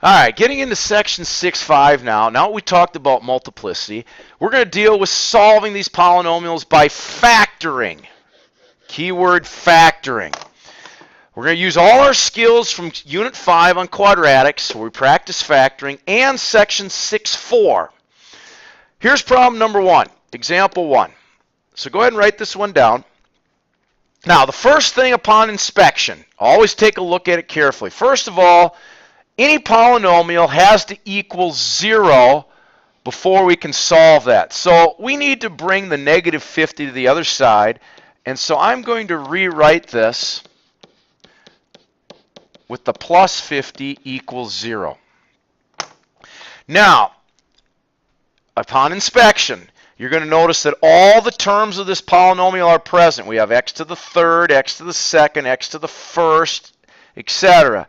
All right, getting into section 6.5 now. Now we talked about multiplicity, we're going to deal with solving these polynomials by factoring. Keyword factoring. We're going to use all our skills from Unit 5 on quadratics, where we practice factoring, and section 6.4. Here's problem number 1, example 1. So go ahead and write this one down. Now, the first thing upon inspection, always take a look at it carefully. First of all, any polynomial has to equal 0 before we can solve that. So we need to bring the negative 50 to the other side. And so I'm going to rewrite this with the plus 50 equals 0. Now, upon inspection, you're going to notice that all the terms of this polynomial are present. We have x to the third, x to the second, x to the first, etc.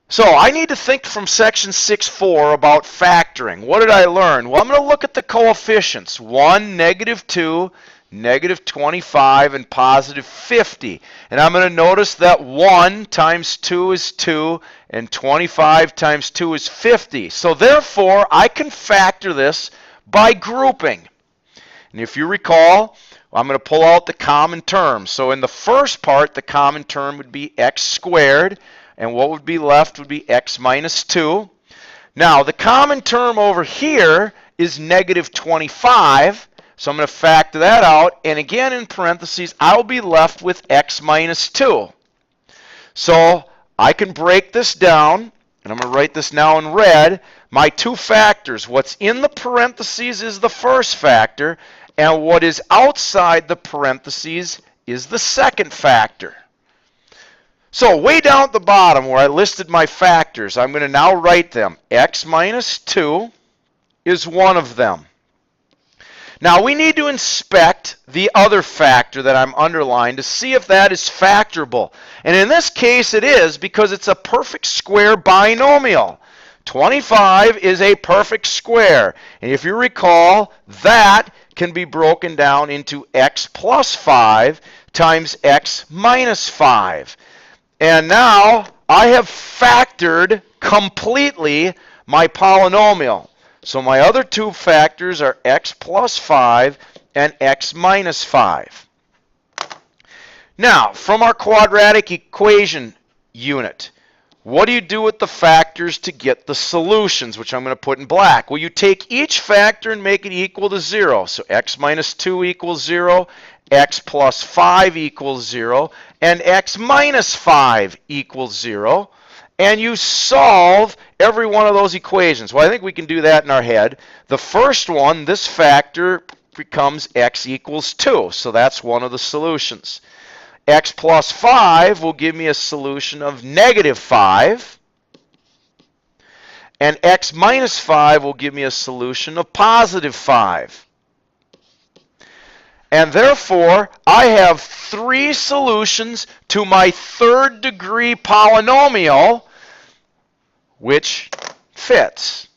So I need to think from section 6.4 about factoring. What did I learn? Well, I'm going to look at the coefficients. 1, negative 2, negative 25, and positive 50. And I'm going to notice that 1 times 2 is 2, and 25 times 2 is 50. So therefore, I can factor this by grouping. And if you recall, I'm going to pull out the common terms. So in the first part, the common term would be x squared. And what would be left would be x minus 2. Now, the common term over here is negative 25. So I'm going to factor that out. And again, in parentheses, I'll be left with x minus 2. So I can break this down. And I'm going to write this now in red. My two factors. What's in the parentheses is the first factor. And what is outside the parentheses is the second factor. So way down at the bottom where I listed my factors, I'm going to now write them. X minus 2 is one of them. Now we need to inspect the other factor that I'm underlined to see if that is factorable. And in this case it is, because it's a perfect square binomial. 25 is a perfect square. And if you recall, that can be broken down into x plus 5 times x minus 5. And now I have factored completely my polynomial. So my other two factors are x plus 5 and x minus 5. Now, from our quadratic equation unit, what do you do with the factors to get the solutions, which I'm going to put in black? Well, you take each factor and make it equal to 0. So x minus 2 equals 0, x plus 5 equals 0, and x minus 5 equals 0. And you solve every one of those equations. Well, I think we can do that in our head. The first one, this factor becomes x equals 2. So that's one of the solutions. X plus 5 will give me a solution of negative 5. And x minus 5 will give me a solution of positive 5. And therefore, I have 3 solutions to my third degree polynomial, which fits.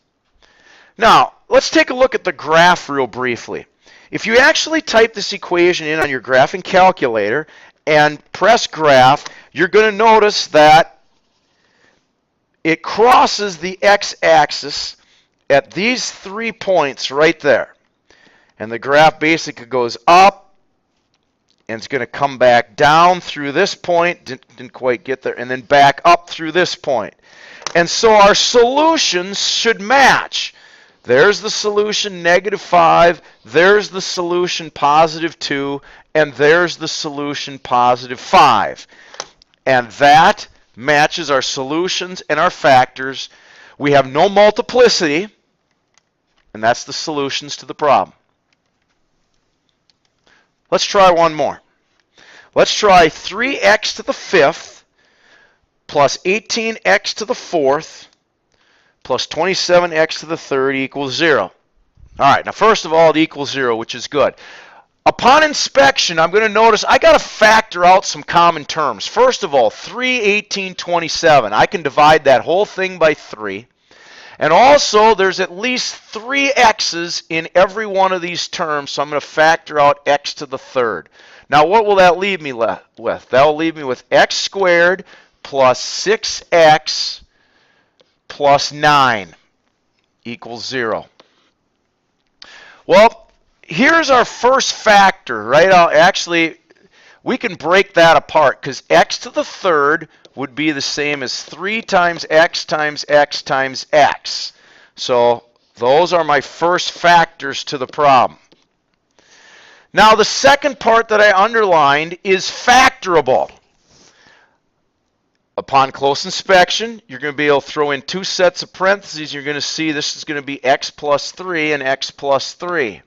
Now, let's take a look at the graph real briefly. If you actually type this equation in on your graphing calculator and press graph, you're going to notice that it crosses the x-axis at these 3 points right there. And the graph basically goes up, and it's going to come back down through this point, didn't quite get there, and then back up through this point. And so our solutions should match. There's the solution, negative 5. There's the solution, positive 2. And there's the solution, positive 5. And that matches our solutions and our factors. We have no multiplicity, and that's the solutions to the problem. Let's try one more. Let's try 3x to the 5th plus 18x to the 4th plus 27x to the 3rd equals 0. All right, now first of all, it equals 0, which is good. Upon inspection, I'm going to notice I got to factor out some common terms. First of all, 3, 18, 27. I can divide that whole thing by 3. And also, there's at least 3 x's in every one of these terms, so I'm going to factor out x to the 3rd. Now, what will that leave me with? That will leave me with x squared plus 6x plus 9 equals 0. Well, here's our first factor, right? Actually, we can break that apart because x to the third would be the same as 3 times x times x times x. So those are my first factors to the problem. Now the second part that I underlined is factorable. Upon close inspection, you're going to be able to throw in two sets of parentheses. You're going to see this is going to be x plus 3 and x plus 3.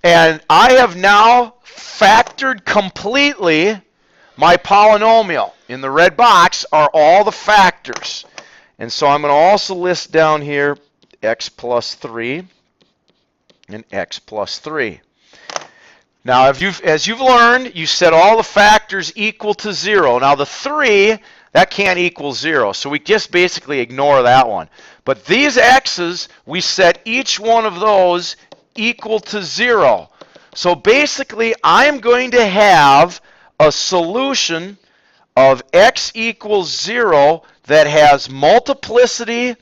And I have now factored completely my polynomial. In the red box are all the factors. And so I'm going to also list down here x plus 3 and x plus 3. Now, as you've learned, you set all the factors equal to 0. Now, the 3, that can't equal 0, so we just basically ignore that one. But these x's, we set each one of those equal to 0. So basically, I'm going to have a solution of x equals 0 that has multiplicity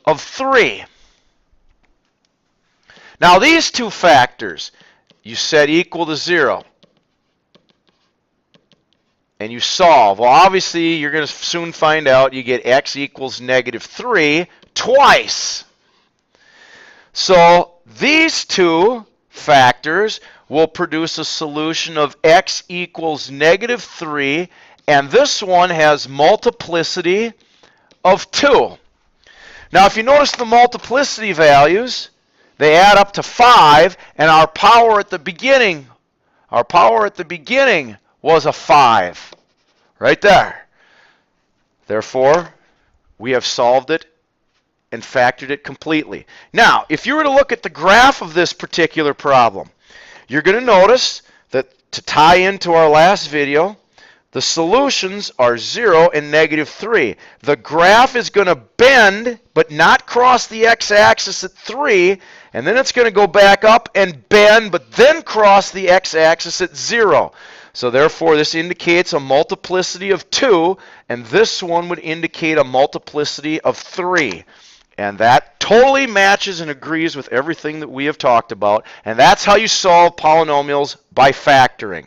of 3. Now these two factors, you set equal to 0. And you solve. Well, obviously, you're going to soon find out you get x equals negative 3 twice. So these two factors will produce a solution of x equals negative 3, and this one has multiplicity of 2. Now, if you notice the multiplicity values, they add up to 5, and our power at the beginning was a 5. Right there. Therefore, we have solved it and factored it completely. Now, if you were to look at the graph of this particular problem, you're going to notice that to tie into our last video, the solutions are 0 and negative 3. The graph is going to bend, but not cross the x-axis at 3, and then it's going to go back up and bend, but then cross the x-axis at 0. So therefore, this indicates a multiplicity of 2, and this one would indicate a multiplicity of 3. And that totally matches and agrees with everything that we have talked about, and that's how you solve polynomials by factoring.